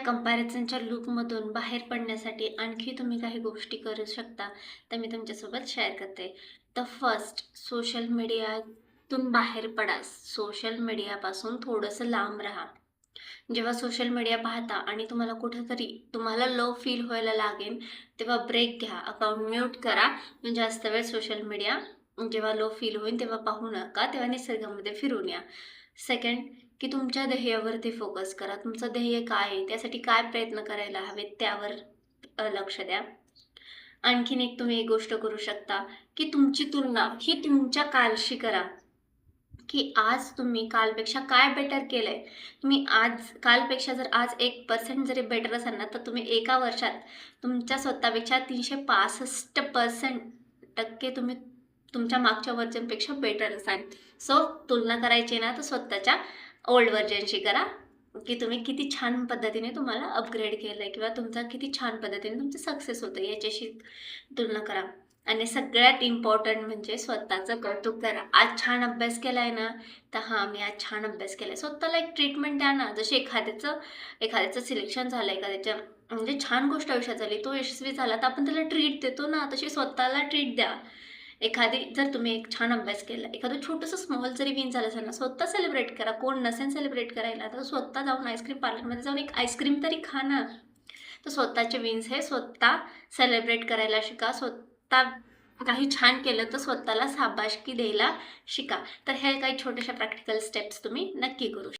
कंपॅरिझनच्या लूपमधून बाहेर पडण्यासाठी आणखी तुम्ही काही गोष्टी करू शकता, तर मी तुमच्यासोबत शेअर करते. तर फर्स्ट, सोशल मीडियातून बाहेर पडा. सोशल मीडियापासून थोडंसं लांब राहा. जेव्हा सोशल मीडिया पाहता आणि तुम्हाला कुठेतरी तुम्हाला लो फील व्हायला लागेल, तेव्हा ब्रेक घ्या, अकाउंट म्यूट करा. जास्त वेळ सोशल मीडिया जेव्हा लो फील होईल तेव्हा पाहू नका, तेव्हा निसर्गामध्ये फिरून या. सेकंड, की तुमच्या ध्येयावरती फोकस करा. तुमचं ध्येय काय आहे, त्यासाठी काय प्रयत्न करायला हवेत त्यावर लक्ष द्या. आणखीन एक तुम्ही एक गोष्ट करू शकता, की तुमची तुलना ही तुमच्या कालशी करा, की आज तुम्ही कालपेक्षा काय बेटर केलंय. तुम्ही आज कालपेक्षा जर आज 1% जरी बेटर असाल ना, तर तुम्ही एका वर्षात तुमच्या स्वतःपेक्षा 365% तुम्ही तुमच्या मागच्या व्हर्जनपेक्षा बेटर असाल. सो तुलना करायची ना, तर स्वतःच्या ओल्ड व्हर्जनशी करा, की तुम्ही किती छान पद्धतीने तुम्हाला अपग्रेड केलंय किंवा तुमचा किती छान पद्धतीने तुमचं सक्सेस होतं याच्याशी तुलना करा. आणि सगळ्यात इम्पॉर्टंट म्हणजे स्वतःचं कौतुक करा. आज छान अभ्यास केलाय ना, तर हां, मी आज छान अभ्यास केलाय. स्वतःला एक ट्रीटमेंट द्या ना. जशी एखाद्याचं सिलेक्शन झालं, एखाद्याच्या म्हणजे छान गोष्ट आयुष्यात झाली, तो यशस्वी झाला, तर आपण त्याला ट्रीट देतो ना, तशी स्वतःला ट्रीट द्या. जर तुम्ही एक छान अभ्यास केला, एखादं छोटंसं स्मॉल जरी विन झालं असेल ना, स्वतः सेलिब्रेट करा. कोण नसेल सेलिब्रेट करायला, तर स्वतः जाऊन आईस्क्रीम पार्लरमध्ये जाऊन एक आईस्क्रीम तरी खा ना. तर स्वतःचे विन्स हे स्वतः सेलिब्रेट करायला शिका. स्वतः काही छान केलं तर स्वतःला शाबासकी द्यायला शिका. तर हे काही छोट्याशा प्रॅक्टिकल स्टेप्स तुम्ही नक्की करू शकता.